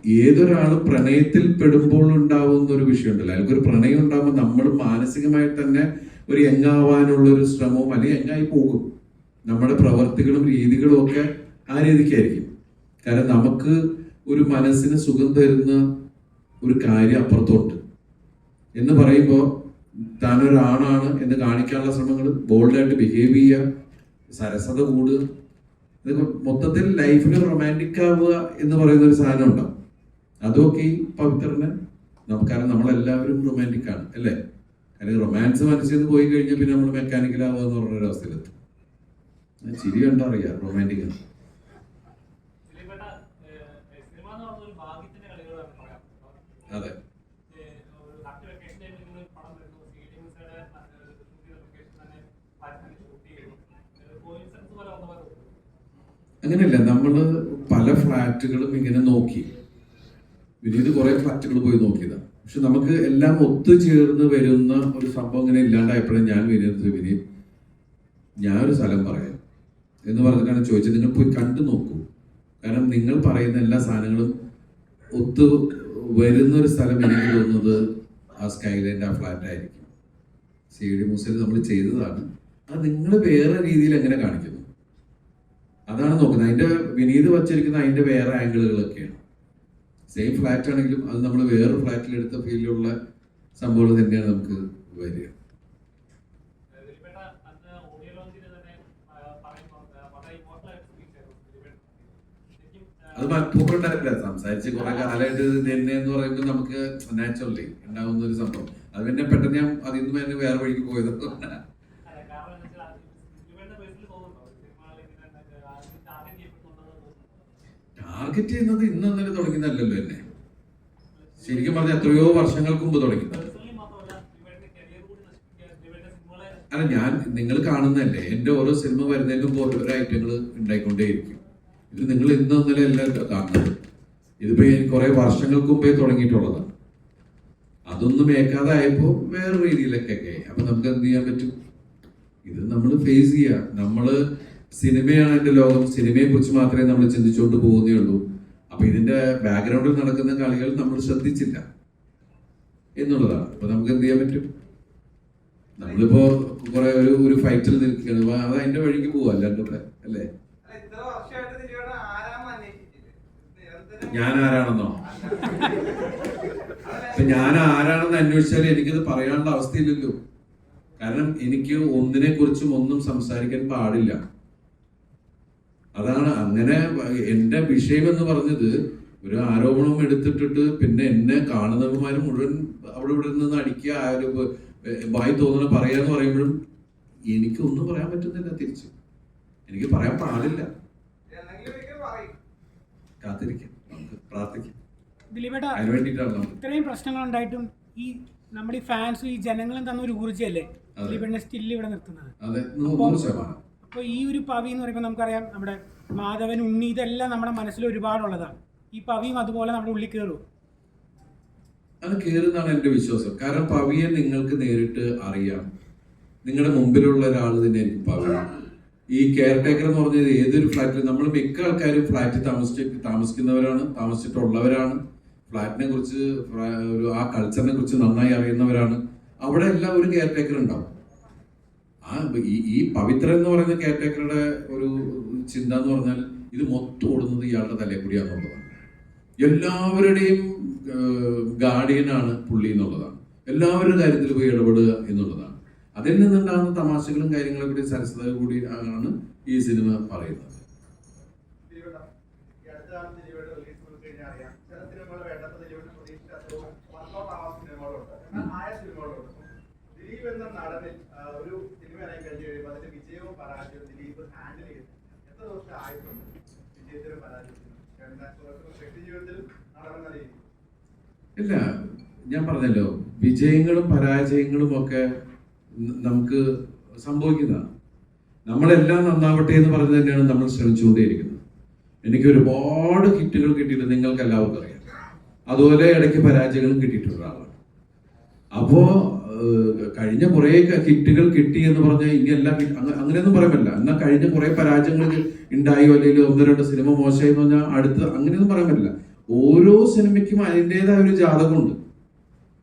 ഏതൊരാൾ പ്രണയത്തിൽ പെടുമ്പോൾ ഉണ്ടാവുന്ന ഒരു വിഷയമുണ്ടല്ലോ, അയാൾക്കൊരു പ്രണയം ഉണ്ടാകുമ്പോൾ നമ്മൾ മാനസികമായി തന്നെ ഒരു യങ്ങാവാനുള്ള ഒരു ശ്രമവും അല്ലെങ്കിൽ യങ്ങായി പോകും. നമ്മുടെ പ്രവർത്തികളും രീതികളും ഒക്കെ ആ രീതിക്കായിരിക്കും. കാരണം നമുക്ക് ഒരു മനസ്സിന് സുഖം തരുന്ന ഒരു കാര്യം അപ്പുറത്തോട്ട് എന്ന് പറയുമ്പോൾ താനൊരാണാണ് എന്ന് കാണിക്കാനുള്ള ശ്രമങ്ങൾ, ബോൾഡായിട്ട് ബിഹേവ് ചെയ്യുക, സരസത കൂടുക, ഇതൊക്കെ മൊത്തത്തിൽ ലൈഫിൽ റൊമാൻറ്റിക് ആവുക എന്ന് പറയുന്ന ഒരു സാധനം ഉണ്ടാവും. അതൊക്കെ ഈ പവിത്രന് നമുക്കറിയാം. നമ്മളെല്ലാവരും റൊമാൻറ്റിക് ആണ് അല്ലേ? കാരണം റൊമാൻസ് മനസ്സിൽ നിന്ന് പോയി കഴിഞ്ഞാൽ പിന്നെ നമ്മൾ മെക്കാനിക്കലാവുക എന്ന് പറഞ്ഞൊരു അവസ്ഥയിലെത്തും. ചിരി കണ്ടറിയാം റൊമാൻറ്റിക് ആണ്. അതെ, അങ്ങനെയല്ല. നമ്മള് പല ഫ്ലാറ്റുകളും ഇങ്ങനെ നോക്കി, വിനീത് കുറെ ഫ്ലാറ്റുകൾ പോയി നോക്കിയതാണ്. പക്ഷെ നമുക്ക് എല്ലാം ഒത്തുചേർന്ന് വരുന്ന ഒരു സംഭവം ഇങ്ങനെ ഇല്ലാണ്ടായപ്പോഴും ഞാൻ വിനീത് ഞാനൊരു സ്ഥലം പറയാം എന്ന് പറഞ്ഞിട്ടാണ് ചോദിച്ചത്. നിങ്ങൾ പോയി കണ്ടു നോക്കൂ. കാരണം നിങ്ങൾ പറയുന്ന എല്ലാ സാധനങ്ങളും ഒത്തു വരുന്നൊരു സ്ഥലം എനിക്ക് തോന്നുന്നത് ആ സ്കൈലൈൻ്റെ ആ ഫ്ലാറ്റ് ആയിരിക്കും. CD മൂസയിൽ നമ്മൾ ചെയ്തതാണ്. അത് നിങ്ങൾ വേറെ രീതിയിൽ എങ്ങനെ കാണിക്കുന്നു അതാണ് നോക്കുന്നത്. അതിന്റെ വിനീത് വച്ചിരിക്കുന്ന അതിന്റെ വേറെ ആംഗിളുകളൊക്കെയാണ്. സെയിം ഫ്ലാറ്റ് ആണെങ്കിലും അത് നമ്മൾ വേറെ ഫ്ലാറ്റിലെടുത്ത ഫീലുള്ള സംഭവങ്ങൾ തന്നെയാണ് നമുക്ക് വരിക. അത് മറ്റൂറുണ്ടായില്ല. സംസാരിച്ച് കുറെ കാലമായിട്ട് തന്നെ എന്ന് പറയുമ്പോൾ നമുക്ക് നാച്ചുറലി ഉണ്ടാവുന്ന ഒരു സംഭവം. അത് പിന്നെ പെട്ടെന്ന് ഞാൻ അതിൽ നിന്ന് തന്നെ വേറെ വഴിക്ക് പോയത്. ടാർഗറ്റ് ചെയ്യുന്നത് ഇന്നലെ തുടങ്ങുന്നല്ലോ എന്നെ. ശരിക്കും പറഞ്ഞാൽ എത്രയോ വർഷങ്ങൾക്ക് മുമ്പ് തുടങ്ങുന്നത്. അല്ല, ഞാൻ നിങ്ങൾ കാണുന്നതല്ലേ, എൻ്റെ ഓരോ സിനിമ വരുന്നതിന് മുമ്പ് ഓരോ ഐറ്റങ്ങൾ ഉണ്ടായിക്കൊണ്ടേയിരിക്കും. ഇത് നിങ്ങൾ ഇന്നലെ എല്ലാം കാണുന്നത്. ഇതിപ്പോ കുറെ വർഷങ്ങൾക്ക് മുമ്പേ തുടങ്ങിയിട്ടുള്ളതാണ്. അതൊന്നും ഏക്കാതായപ്പോ വേറെ രീതിയിലൊക്കെ അപ്പൊ നമുക്ക് എന്ത് ചെയ്യാൻ പറ്റും? ഇത് നമ്മൾ ഫേസ് ചെയ്യുക. നമ്മള് സിനിമയാണ് എൻ്റെ ലോകം, സിനിമയെ കുറിച്ച് മാത്രമേ നമ്മൾ ചിന്തിച്ചുകൊണ്ട് പോകുന്നേ ഉള്ളൂ. അപ്പൊ ഇതിന്റെ ബാക്ക്ഗ്രൗണ്ടിൽ നടക്കുന്ന കളികൾ നമ്മൾ ശ്രദ്ധിച്ചില്ല എന്നുള്ളതാണ്. അപ്പൊ നമുക്ക് എന്ത് ചെയ്യാൻ പറ്റും? നമ്മളിപ്പോ കുറെ ഒരു ഫൈറ്റിൽ നിൽക്കുകയാണ്, അത് അതിന്റെ വഴിക്ക് പോവാ അല്ലാണ്ട് അല്ലേ? ഞാൻ ആരാണെന്നോ? ഞാൻ ആരാണെന്ന് അന്വേഷിച്ചാൽ എനിക്കത് പറയാനുള്ള അവസ്ഥയില്ലല്ലോ. കാരണം എനിക്ക് ഒന്നിനെ കുറിച്ചും ഒന്നും സംസാരിക്കാൻ പാടില്ല. അതാണ് അങ്ങനെ. എന്റെ വിഷയം എന്ന് പറഞ്ഞത് ഒരു ആരോപണം എടുത്തിട്ടിട്ട് പിന്നെ എന്നെ കാണുന്നവന്മാര് മുഴുവൻ അവിടെ ഇവിടെ നിന്ന് അടിക്കുക, വായി തോന്നുന്ന പറയാന്ന് പറയുമ്പോഴും എനിക്ക് ഒന്നും പറയാൻ പറ്റുന്നില്ല. തിരിച്ച് എനിക്ക് പറയാൻ പാടില്ല. കാത്തിരിക്കാം, നമുക്ക് പ്രാർത്ഥിക്കാം. അതിന് വേണ്ടിയിട്ടാണ് ഇത്രയും പ്രശ്നങ്ങൾ ഉണ്ടായിട്ടും ഈ നമ്മുടെ ഈ ഫാൻസും ഈ ജനങ്ങളും തന്ന ഒരു ഊർജ്ജമല്ലേ ദിലീപേട്ടനെ സ്റ്റിൽ ഇവിടെ നിർത്തുന്നത്. അപ്പൊ ഈ ഒരു പവി എന്ന് പറയുമ്പോൾ നമുക്കറിയാം, നമ്മുടെ മാധവൻ, ഉണ്ണി, ഇതെല്ലാം നമ്മുടെ മനസ്സിൽ ഒരുപാടുള്ളതാണ്. ഈ പവിയും അതുപോലെ നമ്മുടെ ഉള്ളിൽ കയറും. അത് കയറുന്നതാണ് എൻ്റെ വിശ്വാസം. കാരണം പവിയെ നിങ്ങൾക്ക് നേരിട്ട് അറിയാം. നിങ്ങളുടെ മുമ്പിലുള്ള ഒരാൾ തന്നെ എനിക്ക് പവി. ഈ കെയർ ടേക്കർ എന്ന് പറഞ്ഞത് ഏതൊരു ഫ്ലാറ്റിൽ നമ്മൾ മിക്ക ആൾക്കാരും ഫ്ലാറ്റിൽ താമസിക്കുന്നവരാണ്, താമസിച്ചിട്ടുള്ളവരാണ്. ഫ്ലാറ്റിനെ കുറിച്ച് ആ കൾച്ചറിനെ കുറിച്ച് നന്നായി അറിയുന്നവരാണ്. അവിടെ എല്ലാം ഒരു കെയർ ടേക്കർ ഉണ്ടാവും. ഈ പവിത്ര എന്ന് പറയുന്ന കെയർ ടേക്കറുടെ ഒരു ചിന്ത എന്ന് പറഞ്ഞാൽ ഇത് മൊത്തം ഓടുന്നത് ഇയാളുടെ തലയിൽ കൂടിയാന്നുള്ളതാണ്. എല്ലാവരുടെയും ഗാർഡിയനാണ് പുള്ളി എന്നുള്ളതാണ്. എല്ലാവരുടെ കാര്യത്തിൽ പോയി ഇടപെടുക എന്നുള്ളതാണ്. അതിൽ നിന്നുണ്ടാകുന്ന തമാശകളും കാര്യങ്ങളും കൂടി സരസത കൂടി ആണ് ഈ സിനിമ പറയുന്നത്. ഇല്ല, ഞാൻ പറഞ്ഞല്ലോ, വിജയങ്ങളും പരാജയങ്ങളും ഒക്കെ നമുക്ക് സംഭവിക്കുന്നതാണ്. നമ്മളെല്ലാം നന്നാവട്ടെ എന്ന് പറഞ്ഞു തന്നെയാണ് നമ്മൾ ശ്രമിച്ചുകൊണ്ടേയിരിക്കുന്നത്. എനിക്ക് ഒരുപാട് ഹിറ്റുകൾ കിട്ടിയിട്ട് നിങ്ങൾക്ക് എല്ലാവർക്കും അറിയാം. അതുപോലെ ഇടയ്ക്ക് പരാജയങ്ങളും കിട്ടിയിട്ടുള്ള ആളാണ്. അപ്പോ കഴിഞ്ഞ കുറെ ഹിറ്റുകൾ കിട്ടി എന്ന് പറഞ്ഞാൽ ഇനി എല്ലാം അങ്ങനെയൊന്നും പറയാൻ പറ്റില്ല. എന്നാൽ കഴിഞ്ഞ കുറെ പരാജയങ്ങൾ ഉണ്ടായോ അല്ലെങ്കിൽ 1-2 സിനിമ മോശമായി എന്ന് പറഞ്ഞാൽ അടുത്ത് അങ്ങനെയൊന്നും പറയാൻ പറ്റില്ല. ഓരോ സിനിമയ്ക്കും അതിൻ്റെതായ ഒരു ജാതകമുണ്ട്.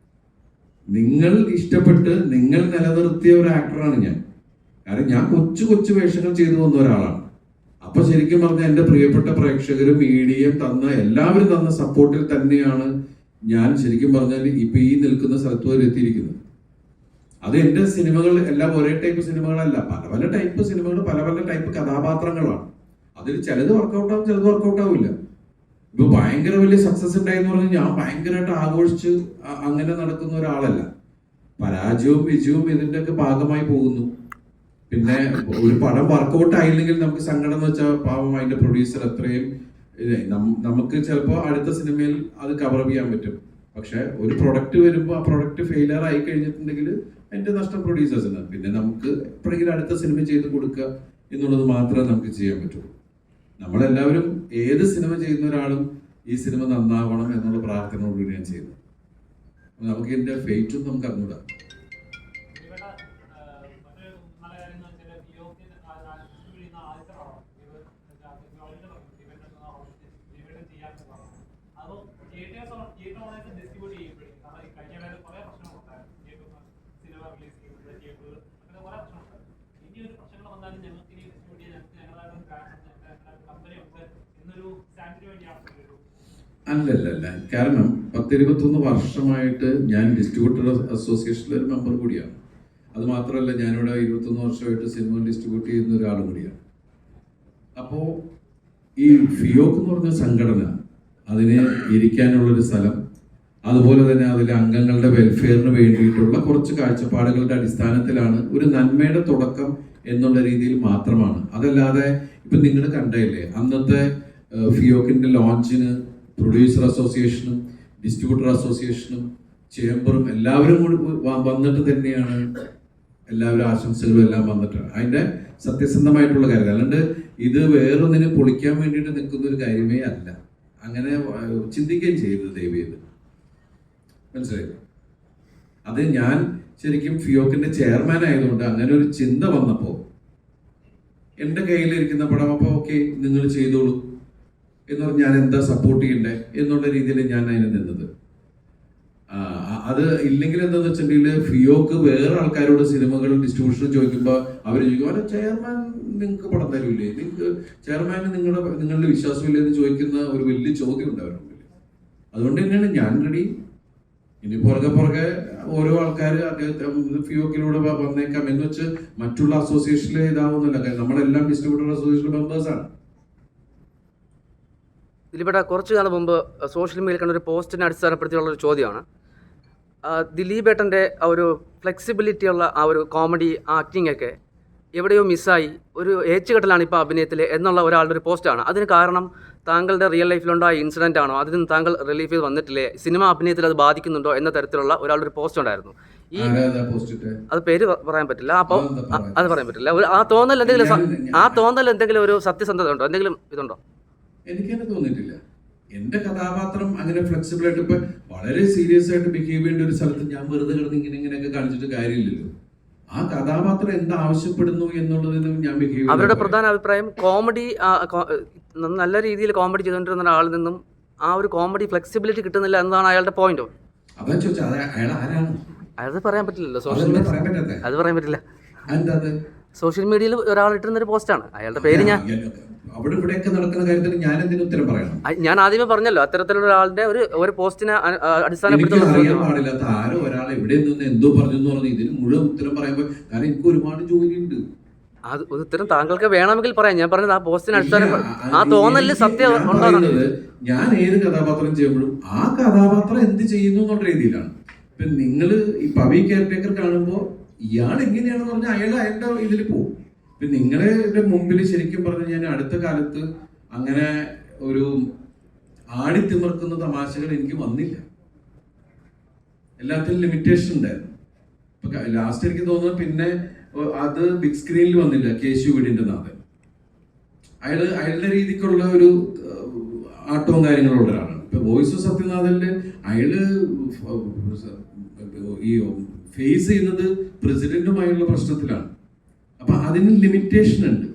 നിങ്ങൾ ഇഷ്ടപ്പെട്ട് നിങ്ങൾ നിലനിർത്തിയ ഒരു ആക്ടറാണ് ഞാൻ. കാരണം ഞാൻ കൊച്ചു കൊച്ചു വേഷങ്ങൾ ചെയ്തു വന്ന ഒരാളാണ്. അപ്പൊ ശരിക്കും പറഞ്ഞാൽ എൻ്റെ പ്രിയപ്പെട്ട പ്രേക്ഷകരും മീഡിയയും എല്ലാവരും തന്ന സപ്പോർട്ടിൽ തന്നെയാണ് ഞാൻ ശരിക്കും പറഞ്ഞാൽ ഇപ്പൊ ഈ നിൽക്കുന്ന സ്ഥലത്ത് വരെ എത്തിയിരിക്കുന്നത്. അത് എൻ്റെ സിനിമകൾ എല്ലാം ഒരേ ടൈപ്പ് സിനിമകളല്ല, പല പല ടൈപ്പ് സിനിമകൾ, പല പല ടൈപ്പ് കഥാപാത്രങ്ങളാണ്. അതിൽ ചിലത് വർക്കൗട്ടാവും, ചിലത് വർക്കൗട്ടാവില്ല. ഇപ്പൊ ഭയങ്കര വലിയ സക്സസ് ഉണ്ടായെന്ന് പറഞ്ഞാൽ ഞാൻ ഭയങ്കരമായിട്ട് ആഘോഷിച്ച് അങ്ങനെ നടക്കുന്ന ഒരാളല്ല. പരാജയവും വിജയവും ഇതിന്റെ ഒക്കെ ഭാഗമായി പോകുന്നു. പിന്നെ ഒരു പടം വർക്കൗട്ട് ആയില്ലെങ്കിൽ നമുക്ക് സങ്കടം എന്ന് വെച്ചാൽ പാവം അതിന്റെ പ്രൊഡ്യൂസർ അത്രയും നമുക്ക് ചിലപ്പോൾ അടുത്ത സിനിമയിൽ അത് കവർ ചെയ്യാൻ പറ്റും. പക്ഷെ ഒരു പ്രൊഡക്റ്റ് വരുമ്പോൾ ആ പ്രൊഡക്റ്റ് ഫെയിലിയർ ആയി കഴിഞ്ഞിട്ടുണ്ടെങ്കിൽ അതിന്റെ നഷ്ടം പ്രൊഡ്യൂസേഴ്സിന്. പിന്നെ നമുക്ക് എപ്പോഴെങ്കിലും അടുത്ത സിനിമ ചെയ്ത് കൊടുക്കുക എന്നുള്ളത് മാത്രമേ നമുക്ക് ചെയ്യാൻ പറ്റുള്ളൂ. നമ്മളെല്ലാവരും ഏത് സിനിമ ചെയ്യുന്ന ഒരാളും ഈ സിനിമ നന്നാവണം എന്നുള്ള പ്രാർത്ഥനയോടുകൂടി ഞാൻ ചെയ്യുന്നത്. നമുക്ക് ഇതിന്റെ ഫെയ്റ്റും നമുക്ക് അറിഞ്ഞൂടാ. അല്ലല്ല, കാരണം 10-21 വർഷമായിട്ട് ഞാൻ ഡിസ്ട്രിബ്യൂട്ടർ അസോസിയേഷനിലെ ഒരു മെമ്പർ കൂടിയാണ്. അത് മാത്രമല്ല, ഞാനിവിടെ 21 വർഷമായിട്ട് സിനിമ ഡിസ്ട്രിബ്യൂട്ട് ചെയ്യുന്ന ഒരാളും കൂടിയാണ്. അപ്പോൾ ഈ ഫിയോക്ക് എന്ന് പറഞ്ഞ സംഘടന, അതിന് ഇരിക്കാനുള്ളൊരു സ്ഥലം, അതുപോലെ തന്നെ അതിലെ അംഗങ്ങളുടെ വെൽഫെയറിന് വേണ്ടിയിട്ടുള്ള കുറച്ച് കാഴ്ചപ്പാടുകളുടെ അടിസ്ഥാനത്തിലാണ് ഒരു നന്മയുടെ തുടക്കം എന്നുള്ള രീതിയിൽ മാത്രമാണ്. അതല്ലാതെ ഇപ്പം നിങ്ങൾ കണ്ടല്ലേ, അന്നത്തെ ഫിയോക്കിന്റെ ലോഞ്ചിന് പ്രൊഡ്യൂസർ അസോസിയേഷനും ഡിസ്ട്രിബ്യൂട്ടർ അസോസിയേഷനും ചേംബറും എല്ലാവരും കൂടി വന്നിട്ട് തന്നെയാണ് എല്ലാവരും ആശംസകളും എല്ലാം വന്നിട്ടാണ് അതിന്റെ സത്യസന്ധമായിട്ടുള്ള കാര്യം. അല്ലാണ്ട് ഇത് വേറൊന്നിനെ പൊളിക്കാൻ വേണ്ടിയിട്ട് നിൽക്കുന്ന ഒരു കാര്യമേ അല്ല. അങ്ങനെ ചിന്തിക്കുകയും ചെയ്യരുത് ദയവ് ചെയ്ത്, മനസ്സിലായി? അത് ഞാൻ ശരിക്കും ഫിയോക്കിന്റെ ചെയർമാൻ ആയതുകൊണ്ട് അങ്ങനെ ഒരു ചിന്ത വന്നപ്പോൾ എൻ്റെ കയ്യിലിരിക്കുന്ന പടം അപ്പോൾ ഓക്കെ നിങ്ങൾ ചെയ്തോളൂ എന്ന് പറഞ്ഞ് ഞാൻ എന്താ സപ്പോർട്ട് ചെയ്യണ്ടേ എന്നുള്ള രീതിയിൽ ഞാൻ അതിന് നിന്നത്. അത് ഇല്ലെങ്കിൽ എന്താന്ന് വെച്ചിട്ടുണ്ടെങ്കിൽ ഫിയോക്ക് വേറെ ആൾക്കാരോട് സിനിമകൾ ഡിസ്ട്രിബ്യൂഷൻ ചോദിക്കുമ്പോൾ അവർ ചോദിക്കും, അല്ല ചെയർമാൻ നിങ്ങൾക്ക് പടം തരൂല്ലേ, നിങ്ങൾക്ക് ചെയർമാന് നിങ്ങളുടെ വിശ്വാസമില്ലേ എന്ന് ചോദിക്കുന്ന ഒരു വലിയ ചോദ്യം ഉണ്ട് അവരുടെ മുമ്പിൽ. അതുകൊണ്ട് തന്നെയാണ് ഞാൻ റെഡി. ഇനി പുറകെ ഓരോ ആൾക്കാർ ഫിയോക്കിലൂടെ വന്നേക്കാം എന്ന് വെച്ച് മറ്റുള്ള അസോസിയേഷനിലെ ഇതാവുന്നില്ല. നമ്മളെല്ലാം ഡിസ്ട്രിബ്യൂട്ടർ അസോസിയേഷൻ മെമ്പേഴ്സാണ്. ദിലീപേട്ട, കുറച്ചു കാലം മുമ്പ് സോഷ്യൽ മീഡിയയിൽ കണ്ട ഒരു പോസ്റ്റിനെ അടിസ്ഥാനപ്പെടുത്തിയുള്ള ഒരു ചോദ്യമാണ്. ദിലീപേട്ടൻ്റെ ആ ഒരു ഫ്ലെക്സിബിലിറ്റി ഉള്ള ആ ഒരു കോമഡി ആക്ടിംഗ് ഒക്കെ എവിടെയോ മിസ്സായി, ഒരു ഏച്ചുകെട്ടലാണ് ഇപ്പോൾ അഭിനയത്തിൽ എന്നുള്ള ഒരാളുടെ ഒരു പോസ്റ്റാണ്. അതിന് കാരണം താങ്കളുടെ റിയൽ ലൈഫിലുണ്ടായ ഇൻസിഡൻ്റ് ആണോ, അതിൽ നിന്ന് താങ്കൾ റിലീഫ് ചെയ്ത് വന്നിട്ടില്ലേ, സിനിമ അഭിനയത്തിൽ അത് ബാധിക്കുന്നുണ്ടോ എന്ന തരത്തിലുള്ള ഒരാളുടെ ഒരു പോസ്റ്റ് ഉണ്ടായിരുന്നു. അത് പേര് പറയാൻ പറ്റില്ല, അപ്പോൾ അത് പറയാൻ പറ്റില്ല. ആ തോന്നൽ എന്തെങ്കിലും ഒരു സത്യസന്ധത ഉണ്ടോ, എന്തെങ്കിലും ഇതുണ്ടോ? എനിക്കങ്ങനെ തോന്നിയിട്ടില്ല. എന്റെ കഥാപാത്രം അങ്ങനെ ഫ്ലെക്സിബിൾ ആയിട്ട് ഇപ്പൊ വളരെ സീരിയസ് ആയിട്ട് ബിഹേവ് ചെയ്യേണ്ട ഒരു സ്ഥലത്ത് ഞാൻ വെറുതെ കിടന്ന് ഇങ്ങനെയൊക്കെ കാണിച്ചിട്ട് കാര്യമില്ലല്ലോ. ആ കഥാപാത്രം എന്താ ആവശ്യപ്പെടുന്നു എന്നുള്ളതിന് ഞാൻ ബിഹേവ്. അവരുടെ പ്രധാന അഭിപ്രായം കോമഡി നല്ല രീതിയിൽ കോമഡി ചെയ്തുകൊണ്ടിരുന്ന ആളിൽ നിന്നും ആ ഒരു കോമഡി ഫ്ലെക്സിബിലിറ്റി കിട്ടുന്നില്ല എന്നതാണ് അയാളുടെ പോയിന്റ്. അതാ ചോദിച്ചാൽ അയാൾ ആരാണ്? അത് പറയാൻ പറ്റില്ലല്ലോ, സോഷ്യൽ മീഡിയ അത് പറയാൻ പറ്റില്ല. സോഷ്യൽ മീഡിയയിൽ ഒരാൾ ഇട്ടിരുന്നൊരു പോസ്റ്റാണ്, അയാളുടെ പേര് അവിടെ ഇവിടെയൊക്കെ നടക്കുന്ന കാര്യത്തിന് ഞാൻ എന്തിനു ഉത്തരം പറയണം? ഞാൻ ആദ്യമേ പറഞ്ഞല്ലോ, അത്തരത്തിലുള്ള ഒരാളുടെ ഒരു പോസ്റ്റിനെ അടിസ്ഥാനപ്പെടുത്തി അറിയാൻ പാടില്ലാത്ത ആരോ ഒരാൾ എവിടെ നിന്ന് എന്തോ പറഞ്ഞു എന്ന് പറഞ്ഞു ഇതിന് മുഴുവൻ ഉത്തരം പറയുമ്പോൾ, കാരണം എനിക്ക് ഒരുപാട് ജോലിയുണ്ട്. അത് ഉത്തരം താങ്കൾക്ക് വേണമെങ്കിൽ പറയാം. ഞാൻ പറഞ്ഞത് ആ പോസ്റ്റിന് അടിസ്ഥാനപ്പെടുത്തി ആ തോന്നലിൽ സത്യം ഉണ്ടാകുന്നത്. ഞാൻ ഏത് കഥാപാത്രം ചെയ്യുമ്പോഴും ആ കഥാപാത്രം എന്ത് ചെയ്യുന്നു എന്നുള്ള രീതിയിലാണ്. ഇപ്പൊ നിങ്ങള് ഈ പവി കെയർടേക്കർ കാണുമ്പോൾ ഇയാൾ എങ്ങനെയാണെന്ന് പറഞ്ഞാൽ അയാളുടെ ഇതിൽ പോകും. ഇപ്പം നിങ്ങളുടെ മുമ്പിൽ ശരിക്കും പറഞ്ഞു ഞാൻ അടുത്ത കാലത്ത് അങ്ങനെ ഒരു ആടിത്തിമിർക്കുന്ന തമാശകൾ എനിക്ക് വന്നില്ല. എല്ലാത്തിനും ലിമിറ്റേഷൻ ഉണ്ടായിരുന്നു. ഇപ്പൊ ലാസ്റ്റ് എനിക്ക് തോന്നുന്നു പിന്നെ അത് ബിഗ് സ്ക്രീനിൽ വന്നില്ല. കേശു വീടിന്റെ നാഥൻ അയാളുടെ രീതിക്കുള്ള ഒരു ആട്ടവും കാര്യങ്ങളുള്ള ഒരാളാണ്. ഇപ്പൊ വോയിസ് ഓഫ് സത്യനാഥനില് അയാള് ഈ ഫേസ് ചെയ്യുന്നത് പ്രസിഡന്റുമായുള്ള പ്രശ്നത്തിലാണ്. അപ്പൊ അതിന് ലിമിറ്റേഷൻ ഉണ്ട്.